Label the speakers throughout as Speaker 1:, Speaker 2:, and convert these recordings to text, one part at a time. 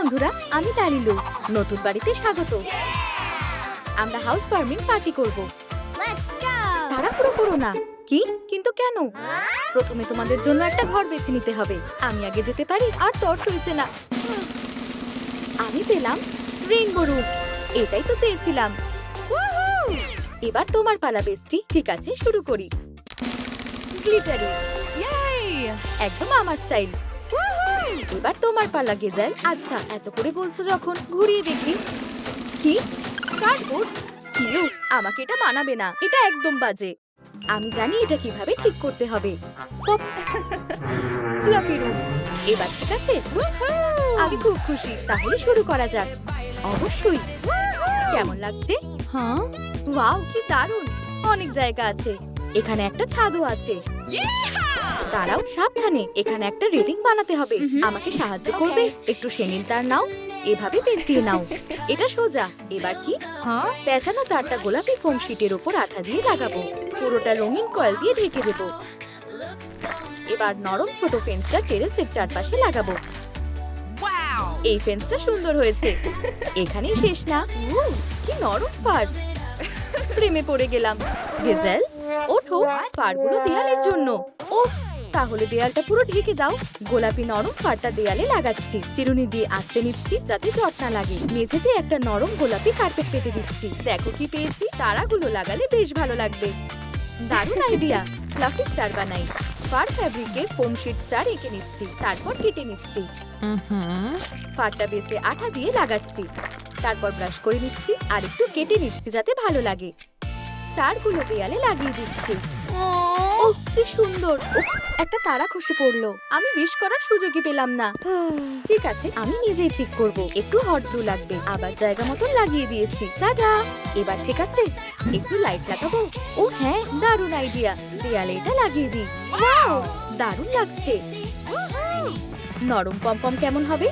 Speaker 1: বন্ধুরা, আমি লালিলু। নতুন বাড়িতে স্বাগত। আমরা হাউস ওয়ার্মিং পার্টি করব। তাড়াহুড়ো করো না। কি? কিন্তু কেন? প্রথমে তোমাদের জন্য একটা ঘর বেছে নিতে হবে। আমি আগে যেতে পারি? আর তর সইছে না। আমি পেলাম রেইনবো রুম। এটাই তো চেয়েছিলাম। এবার তোমার পালা বেস্টি। ঠিক আছে, শুরু করি। গ্লিটারি, একদম আমার স্টাইল। এবার তোমার পালা গেজাল। আচ্ছা, এত করে বলছো যখন ঘুরিয়ে দেখি। কি? কার্ডবোর্ড? কিউ, আমাকে এটা মানাবে না। এটা একদম বাজে। আমি জানি এটা কিভাবে ঠিক করতে হবে। Fluffy room. এবার ঠিক আছে? আমি খুব খুশি। তাহলে শুরু করা যাক। অবশ্যই। কেমন লাগছে? হ্যাঁ, ওয়াও, কি দারুণ। অনেক জায়গা আছে। এখানে একটা ছাদও আছে। দাঁড়াও, সাবধানে। এখানে একটা রেলিং বানাতে হবে। আমাকে সাহায্য করবে? একটু সেনিল তার নাও। এভাবে পেঁচিয়ে নাও। এটা সোজা। এবার কি? হ্যাঁ, পেঁচানো তারটা গোলাপি ফোম শিটের উপর আঠা দিয়ে লাগাবো। পুরোটা রঙিন কয়েল দিয়ে ঢেকে দেবো। এবার নরম ছোট ফেন্সটা টেরেসের চারপাশে লাগাবো। এই ফেন্সটা সুন্দর হয়েছে। এখানেই শেষ না। কি নরম ফার। প্রেমে পড়ে গেলাম। গেজেল, ওঠো। ফারগুলো দেয়ালের জন্য। ওহ, তাহলে দেয়ালটা পুরো ঢেকে দাও। গোলাপি নরম ফারটা দেয়ালে লাগাচ্ছি। চিরুনি দিয়ে আঁচড়ে নিচ্ছি যাতে জট না লাগে। মেঝেতে একটা নরম গোলাপি কার্পেট পেতে দিচ্ছি। দেখো কি পেয়েছি। তারাগুলো লাগালে বেশ ভালো লাগবে। দারুণ আইডিয়া। ফ্লাফি স্টার বানাই। ফার ফ্যাব্রিকে ফোম শিট স্টার এঁকে নিচ্ছি। তারপর কেটে নিচ্ছি। ফারটা বেসে আঠা দিয়ে লাগাচ্ছি। তারপর ব্রাশ করে নিচ্ছি আর একটু কেটে নিচ্ছি যাতে ভালো লাগে। স্টারগুলো দেয়ালে লাগিয়ে দিচ্ছি। ওহ, কি সুন্দর। একটা তারা খসে পড়লো। আমি উইশ করার সুযোগই পেলাম না। ঠিক আছে, আমি নিজেই ঠিক করব। একটু হট গ্লু লাগবে। আবার জায়গা মতন লাগিয়ে দিয়েছি। টাটা। এবার ঠিক আছে। একটু লাইট লাগাবো। ও হ্যাঁ, দারুণ আইডিয়া। দেয়ালে এটা লাগিয়ে দিই। ওয়াও, দারুণ লাগছে। নরম পমপম কেমন হবে?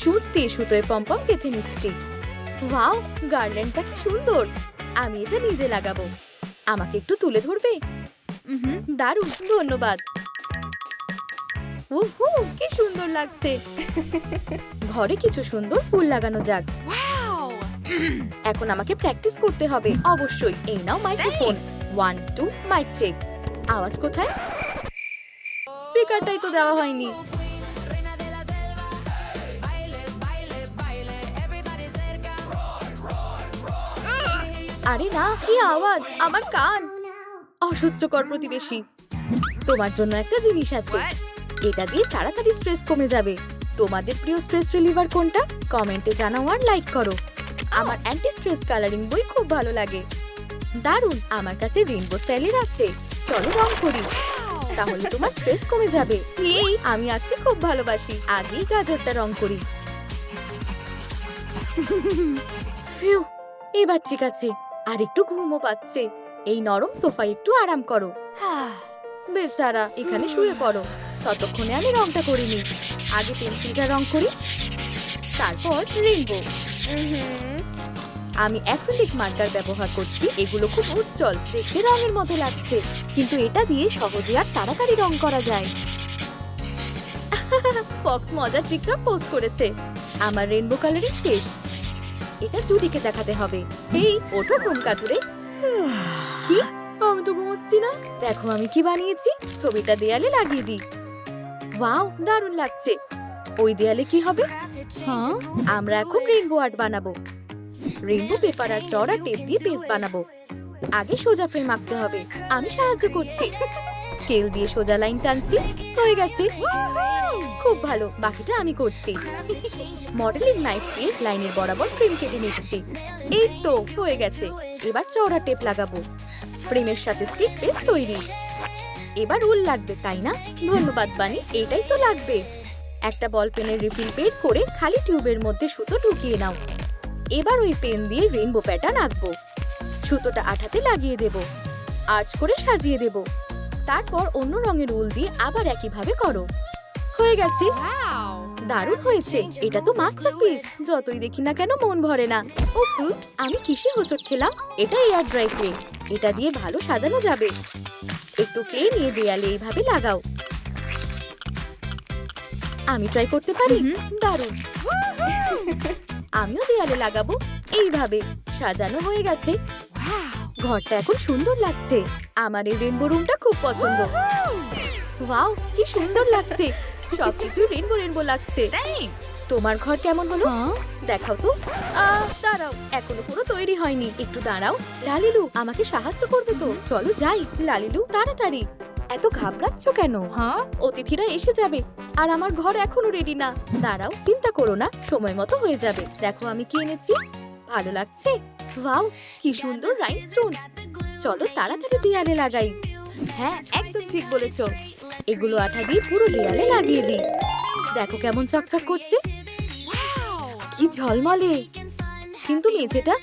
Speaker 1: সুচ দিয়ে সুতোয় পমপম গেঁথে নিচ্ছি। ওয়াও, গার্ল্যান্ডটা কি সুন্দর। আমি এটা নিজে লাগাবো। আমাকে একটু তুলে ধরবে? দারুণ, ধন্যবাদ। উহু, কি সুন্দর লাগছে। ঘরে কিছু সুন্দর ফুল লাগানো যাক। এখন আমাকে প্র্যাকটিস করতে হবে। অবশ্যই। এই নাও মাইক্রোফোন। 1 2 mic check. আওয়াজ কোথায়? স্পিকারটাই তো দেওয়া হয়নি। আরে না, কি আওয়াজ। আমার কান। অসহ্যকর প্রতিবেশী। তোমার জন্য একটা জিনিস আছে। এটা দিয়ে তাড়াতাড়ি স্ট্রেস কমে যাবে। তোমাদের প্রিয় স্ট্রেস রিলিভার কোনটা? কমেন্টে জানাও আর লাইক করো। আমার অ্যান্টি স্ট্রেস কালারিং বই খুব ভালো লাগে। দারুণ, আমার কাছে রেইনবো স্টাইলের আছে। চলো রং করি। তাহলে তোমার স্ট্রেস কমে যাবে। এই, আমি আঁকতে খুব ভালোবাসি। আগেই গাজরটা রং করি। ফিউ, এবার ঠিক আছে। আর একটু ঘুমও পাচ্ছে। এই নরম সোফায় একটু আরাম করো। বেচারা, এখানে শুয়ে পড়ো। ততক্ষণে আমি রংটা করিনি। আগে পেন্সিলটা রং করি, তারপর রেইনবো। আমি অ্যাক্রিলিক মার্কার ব্যবহার করছি। এগুলো খুব উজ্জ্বল, দেখতে রঙের মতো লাগছে। কিন্তু এটা দিয়ে সহজে আর তাড়াতাড়ি রং করা যায়। ফক্স মজার ট্রিকটা পোস্ট করেছে। আমার রেইনবো কালারিং শেষ। এটা জুডিকে দেখাতে হবে। এই, ওঠো ঘুম কাতুরে। কি? আমি তো ঘুমোচ্ছি না। দেখো আমি কি বানিয়েছি। ছবিটা দেয়ালে লাগিয়ে দিই। ওয়াও, দারুণ লাগছে। ওই দেয়ালে কি হবে? হ্যাঁ, আমরা এখন রেইনবো আর্ট বানাবো। রেইনবো পেপার আর চড়া টেপ দিয়ে পেজ বানাবো। আগে সোজা ফ্রেম আঁকতে হবে। আমি সাহায্য করছি। স্কেল দিয়ে সোজা লাইন টানছি। হয়ে গেছে। খুব ভালো, বাকিটা আমি করছি। মডেলিং নাইফ দিয়ে লাইনের বরাবর ফ্রেম কেটে নিচ্ছি। এই তো হয়ে গেছে। এবার চওড়া টেপ লাগাবো। ফ্রেমের সাথে স্টিক পেজ তৈরি। এবার উল লাগবে, তাই না? ধন্যবাদ বানি, এটাই তো লাগবে। একটা বল পেনের রিফিল বের করে খালি টিউবের মধ্যে সুতো ঢুকিয়ে নাও। এবার ওই পেন দিয়ে রেইনবো প্যাটার্ন আঁকবো। সুতোটা আঠাতে লাগিয়ে দেব। আর্চ করে সাজিয়ে দেব। তারপর অন্য রঙের উল দিয়ে আবার একইভাবে করো। হয়ে গেছে। দারুণ হয়েছে। এটা তো মাস্টারপিস। যতই দেখি না কেন মন ভরে না। উপস, আমি কিসে হোঁচট খেলাম? এটা এয়ার ড্রাই ক্লে। এটা দিয়ে ভালো সাজানো যাবে। একটু ক্লে নিয়ে দেয়ালে এইভাবে লাগাও। আমি ট্রাই করতে পারি? দারুণ। আমিও দেয়ালে লাগাবো। এইভাবে সাজানো হয়ে গেছে। ঘরটা এখন সুন্দর লাগছে। আমার এই রেনবো রুমটা খুব পছন্দ। ওয়াও, কি সুন্দর লাগছে। সবকিছু রেনবো রেনবো লাগছে। তোমার ঘর কেমন হলো? দেখাও তো। দাঁড়াও, এখনো পুরো তৈরি হয়নি। একটু দাঁড়াও। লালিলু আমাকে সাহায্য করবে তো? চলো যাই। লালিলু তাড়াতাড়ি। এত ঘাবড়াচ্ছ কেন? অতিথিরা এসে যাবে আর আমার ঘর এখনো রেডি না। দাঁড়াও, চিন্তা করো না, সময় মতো হয়ে যাবে। দেখো আমি কি এনেছি। ভালো লাগছে? ওয়াও, কি সুন্দর রাইনস্টোন। চলো তাড়াতাড়ি দেয়ালে লাগাই। হ্যাঁ, একদম ঠিক বলেছো। এগুলো আঠা দিয়ে পুরো দেয়ালে লাগিয়ে দিই। দেখো কেমন চকচক করছে। কি ঝলমলে। কিন্তু মেঝেটা,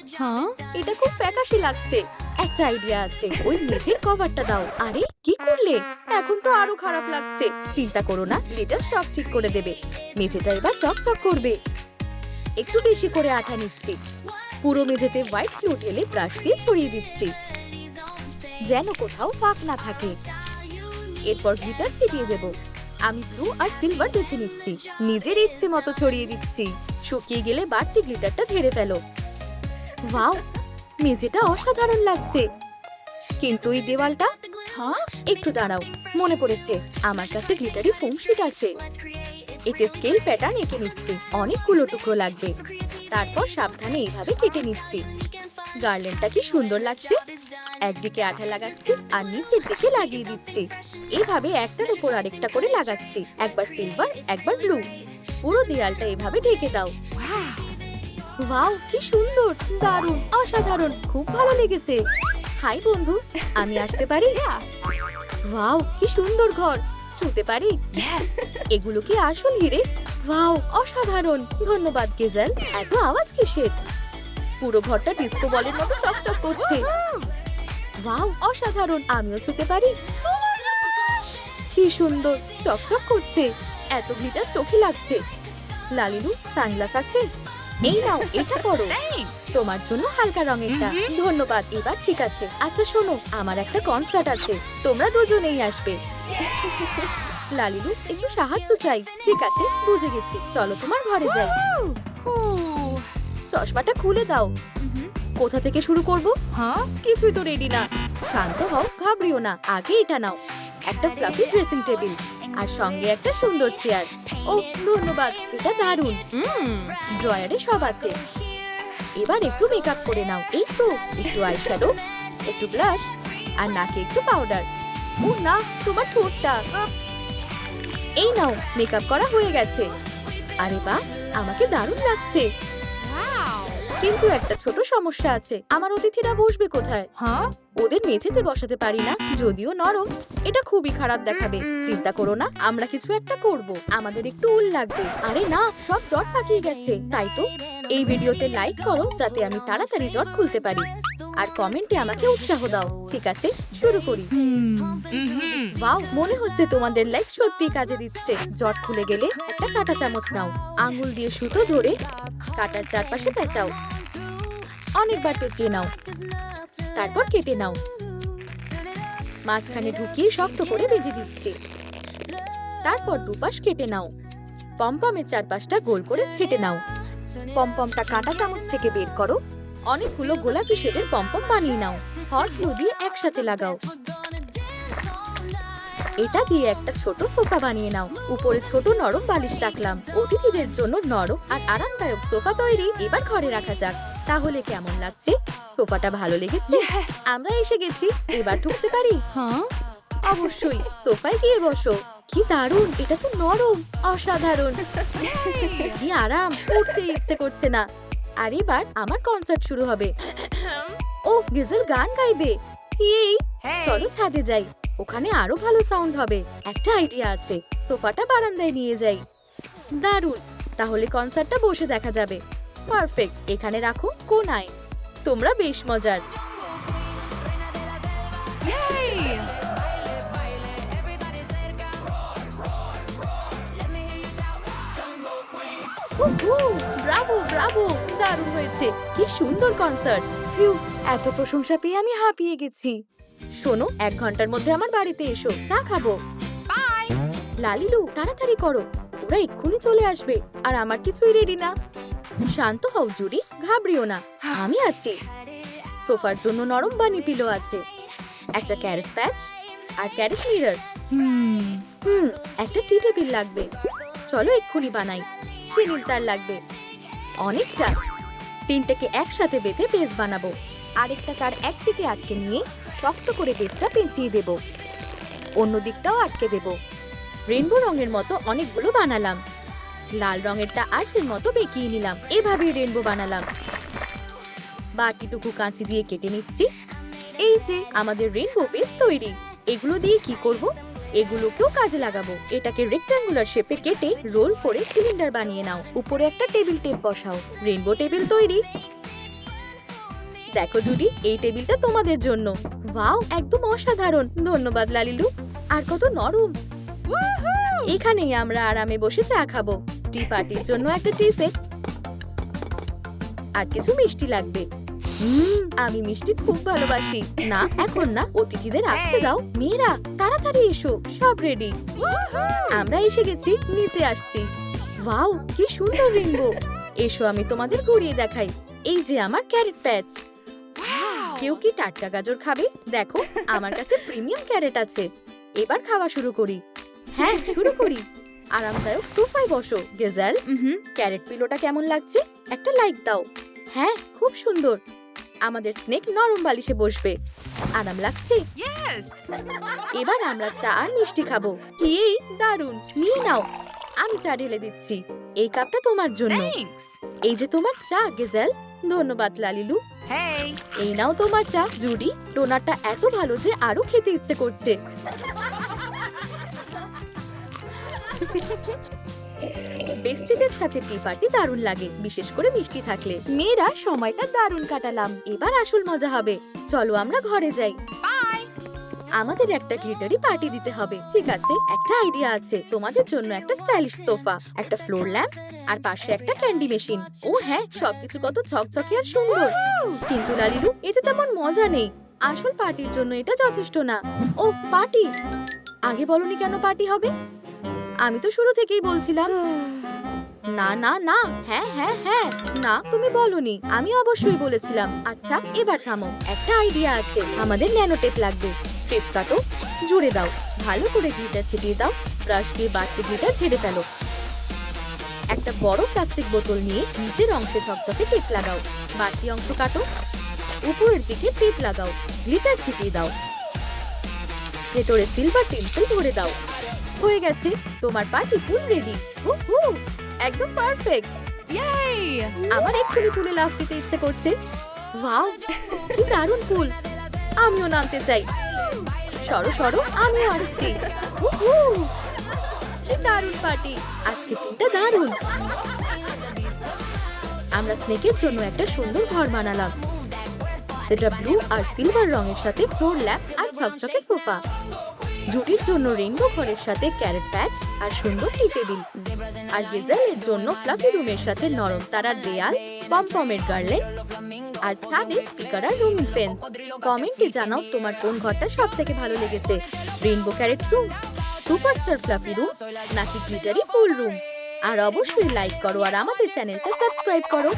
Speaker 1: এটা খুব ফ্যাকাশে লাগছে। একটা আইডিয়া আছে, ওই মেঝের কভারটা দাও। আরে কি করলে? এখন তো আরো খারাপ লাগছে। চিন্তা করো না, এটা সব ঠিক করে দেবে। মেঝেটা এবার চকচক করবে। একটু বেশি করে আঠা নিচ্ছি। পুরো মেঝেতে হোয়াইট গ্লু ঢেলে ব্রাশ দিয়ে ছড়িয়ে দিচ্ছি, যেন কোথাও ফাঁক না থাকে। এরপর গ্লিটার ছিটিয়ে দেব। আমি ব্লু আর সিলভার বেছে নিচ্ছি। নিজের ইচ্ছে মতো ছড়িয়ে দিচ্ছি। শুকিয়ে গেলে বাড়তি গ্লিটারটা ঝেড়ে ফেলো। ওয়াও, মেঝেটা অসাধারণ লাগছে। কিন্তু এই দেওয়ালটা, একটু দাঁড়াও, মনে পড়েছে আমার কাছে গ্লিটারি ফোম শিট আছে। এতে স্কেল প্যাটার্ন এঁকে নিচ্ছি। অনেকগুলো টুকরো লাগবে। তারপর সাবধানে এইভাবে কেটে নিচ্ছি। গার্ল্যান্ডটা কি সুন্দর লাগছে। একদিকে আঠা লাগাচ্ছি আর নিচের দিকে লাগিয়ে দিচ্ছি। এইভাবে একটার উপর আরেকটা করে লাগাচ্ছি। একবার সিলভার, একবার ব্লু। পুরো দেয়ালটা এভাবে ঢেকে দাও। ওয়াও, কি সুন্দর, দারুণ, অসাধারণ, খুব ভালো লেগেছে। হাই বন্ধু, আমি আসতে পারি? ওয়াও, কি সুন্দর ঘর। ছুঁতে পারি? এগুলো কি আসল হিরে? ওয়াও, অসাধারণ। ধন্যবাদ গেজেল। এত আওয়াজ কিসের? পুরো ঘরটা ডিস্কো বলের মতো চকচক করছে। ওয়াও, অসাধারণ। আমিও ছুঁতে পারি? কি সুন্দর, চকচক করছে। এত গ্লিটার চোখে লাগছে। লালিলু, সানগ্লাস আছে? এই নাও, এটা পরো। তোমার জন্য হালকা রঙেরটা। ধন্যবাদ। এবার ঠিক আছে। আচ্ছা শোনো, আমার একটা কনসার্ট আছে, তোমরা দুজনেই আসবে। লালিলু, একটু সাহায্য চাই। ঠিক আছে, বুঝে গেছি। চলো তোমার ঘরে যাই। চশমাটা খুলে দাও। কোথা থেকে শুরু করব? কিছুই তো রেডি না। শান্ত হও, ঘাবড়িও না। আগে এটা নাও। একটা ফ্লাফি ড্রেসিং টেবিল আর সঙ্গে একটা সুন্দর চেয়ার। ও ধন্যবাদ, এটা দারুণ। ড্রয়ারে সব আছে। এবার একটু মেকআপ করে নাও। এই তো, একটু আইশ্যাডো, একটু ব্লাশ আর নাকে একটু পাউডার। ও না, তোমার ঠোঁটটা। এই নাও, মেকআপ করা হয়ে গেছে। আরে বাহ, আমাকে দারুণ লাগছে। কিন্তু একটা ছোট সমস্যা আছে। আমার অতিথিরা বসবে কোথায়? ওদের মেঝেতে বসাতে পারি না, যদিও নরম। এটা খুবই খারাপ দেখাবে। চিন্তা করো না, আমরা কিছু একটা করব। আমাদের একটু উল লাগবে। আরে না, সব জট পাকিয়ে গেছে। তাই তো। এই ভিডিওতে লাইক করো যাতে আমি তাড়াতাড়ি জট খুলতে পারি। আর কমেন্টে আমাকে উৎসাহ দাও। ঠিক আছে, শুরু করি। ওয়াও, মনে হচ্ছে তোমাদের লাইক সত্যি কাজে দিচ্ছে। জট খুলে গেলে একটা কাঁটা চামচ নাও। আঙ্গুল দিয়ে সুতো ধরে কাঁটার চারপাশে পেঁচাও। অনেকবার পেঁচিয়ে নাও। তারপর কেটে নাও। মাঝখানে ঢুকিয়ে শক্ত করে বেঁধে দিচ্ছি। তারপর দুপাশ কেটে নাও। পমপমের চারপাশটা গোল করে ছেটে নাও। পমপমটা কাঁটা চামচ থেকে বের করো। অনেকগুলো গোলাপি শেডের পমপম বানিয়ে নাও। হট গ্লু দিয়ে একসাথে লাগাও। এটা দিয়ে একটা ছোট সোফা বানিয়ে নাও। উপরে ছোট নরম বালিশ রাখলাম। অতিথিদের জন্য নরম আর আরামদায়ক সোফা তৈরি। এবার ঘরে রাখা যাক। তাহলে কেমন লাগছে? সোফাটা ভালো লেগেছে? আমরা এসে গেছি। এবার ঢুকতে পারি? অবশ্যই। সোফায় গিয়ে বসো। কি দারুণ, এটা তো নরম, অসাধারণ। কি আরাম, উঠতে ইচ্ছে করছে না। আর এবার আমার কনসার্ট শুরু হবে। ও, গেজেল গান গাইবে। এই চলো ছাদে যাই, ওখানে আরো ভালো সাউন্ড হবে। একটা আইডিয়া আছে, সোফাটা বারান্দায় নিয়ে যাই। দারুণ, তাহলে কনসার্টটা বসে দেখা যাবে। পারফেক্ট, এখানে রাখো কোনায়। তোমরা বেশ মজার। ব্রাভো ব্রাভো, দারুণ হয়েছে। কি সুন্দর কনসার্ট। এত প্রশংসা পেয়ে আমি হাঁপিয়ে গেছি। শোনো, 1 ঘন্টার মধ্যে আমার বাড়িতে এসো, চা খাবো। লালিলু, তাড়াতাড়ি করো। ওরা এক্ষুনি চলে আসবে আর আমার কিছুই রেডি না। শান্ত হও জুডি, ঘাবড়িও না, আমি আছি। সোফার জন্য নরম বানি পিলো আছে, একটা ক্যারেট প্যাচ আর ক্যারেট মিরর। একটা টি টেবিল লাগবে। চলো এক্ষুনি বানাই। শিনিল তার লাগবে অনেকটা। তিনটাকে একসাথে বেঁধে বেস বানাবো। আরেকটা তার একদিকে আটকে নিয়ে শক্ত করে বেসটা পেঁচিয়ে দেব। অন্য দিকটাও আটকে দেব। রেনবো রঙের মতো অনেকগুলো বানালাম। লাল রঙেরটা আর্চের মতো বেঁকিয়ে নিলাম। এভাবেই রেনবো বানালাম। বাকিটুকু কাঁচি দিয়ে কেটে নিচ্ছি। এই যে আমাদের রেনবো বেস তৈরি। এগুলো দিয়ে কি করব? এগুলোকেও কাজে লাগাবো। এটাকে রেক্ট্যাঙ্গুলার শেপে কেটে রোল করে সিলিন্ডার বানিয়ে নাও। উপরে একটা টেবিল টেপ বসাও। রেনবো টেবিল তৈরি। দেখো জুডি, এই টেবিলটা তোমাদের জন্য। ওয়াও, একদম অসাধারণ। ধন্যবাদ লালিলু। আর কত নরম। এখানেই আমরা আরামে বসে চা খাবো। টি পার্টির জন্য একটা টি সেট আর কিছু মিষ্টি লাগবে। আমি মিষ্টি খুব ভালোবাসি। না, এখন না, অতিথিদের আসতে দাও। মেয়েরা তাড়াতাড়ি এসো, সব রেডি। আমরা এসে গেছি, নিচে আসছি। ওয়াও, কি সুন্দর রেনবো। এসো আমি তোমাদের ঘুরিয়ে দেখাই। এই যে আমার ক্যারেট প্যাচ। কেউ কি টাটকা গাজর খাবে? দেখো, আমার কাছে প্রিমিয়াম ক্যারেট আছে। এবার খাওয়া শুরু করি। হ্যাঁ, শুরু করি। আরামদায়ক সোফায় বসো গেজেল। ক্যারেট পিলোটা কেমন লাগছে? একটা লাইক দাও। হ্যাঁ, খুব সুন্দর। আমাদের স্নেক নরম বালিশে বসবে। আরাম লাগছে? এবার আমরা চা আর মিষ্টি খাবো। কি দারুণ। নিয়ে নাও, আমি চা ঢেলে দিচ্ছি। এই কাপটা তোমার জন্য। এই যে তোমার চা গেজেল। ধন্যবাদ লালিলু। এই নাও তোমার চা জুডি। টোনারটা এত ভালো যে আরো খেতে ইচ্ছে করছে। বেস্টিদের সাথে টি পার্টি দারুণ লাগে, বিশেষ করে মিষ্টি থাকলে। মেয়েরা সময়টা দারুণ কাটালাম। এবার আসল মজা হবে। চলো আমরা ঘরে যাই। আমাদের একটা গ্লিটারি পার্টি দিতে হবে। ঠিক আছে, একটা আইডিয়া আছে। তোমাদের জন্য একটা স্টাইলিশ সোফা, একটা ফ্লোর ল্যাম্প আর পাশে একটা ক্যান্ডি মেশিন। ও হ্যাঁ, সবকিছু কত ঝকঝকে আর সুন্দর। কিন্তু লালিলু, এতে তেমন মজা নেই। আসল পার্টির জন্য এটা যথেষ্ট না। ও পার্টি, আগে বলনি কেন পার্টি হবে? আমি তো শুরু থেকেই বলছিলাম। না না না, হ্যাঁ হ্যাঁ হ্যাঁ, না তুমি বলনি, আমি অবশ্যই বলেছিলাম। আচ্ছা এবার থামো, একটা আইডিয়া আছে। আমাদের ন্যানো টেপ লাগবে। স্ট্রিপ কাটো, জুড়ে দাও, ভালো করে গ্লিটার ছিটিয়ে দাও। ব্রাশ দিয়ে বাড়তি গ্লিটার ছেড়ে ফেলো। একটা বড় প্লাস্টিক বোতল নিয়ে নিচের অংশে ঝকঝকে টেপ লাগাও। বাড়তি অংশ কাটো, উপরের দিকে টেপ লাগাও, গ্লিটার ছিটিয়ে দাও। ভেতরে সিলভার টিনসেল ভরে দাও। হয়ে গেছে, তোমার পার্টি ফুল রেডি। একদম পারফেক্ট। আমার এক্ষুনি ফুলে লাফ দিতে ইচ্ছে করছে। ওয়াও, কি দারুণ ফুল। আমিও নামতে চাই। সরো সরো, আমিও আসছি। কি দারুণ পার্টি। আজকে দিনটা দারুণ। আমরা স্নেকের জন্য একটা সুন্দর ঘর বানালাম। যেটা ব্লু আর সিলভার রঙের সাথে ফ্লোর ল্যাম্প আর ঝকঝকে সোফা। জুডির জন্য রেইনবো ঘরের সাথে ক্যারেট প্যাচ আর সুন্দর টি টেবিল। আর গেজেলের জন্য ফ্লাফি রুমের সাথে নরম তারার দেয়াল, পমপমের গার্ল্যান্ড আর ছাদে স্পিকার আর রুমিং ফেন্স। কমেন্টে জানাও তোমার কোন ঘরটা সবথেকে ভালো লেগেছে। Rainbow carrot room, superstar fluffy room নাকি গ্লিটারি ফুল রুম। আর অবশ্যই লাইক করো আর আমাদের চ্যানেলটা সাবস্ক্রাইব করো।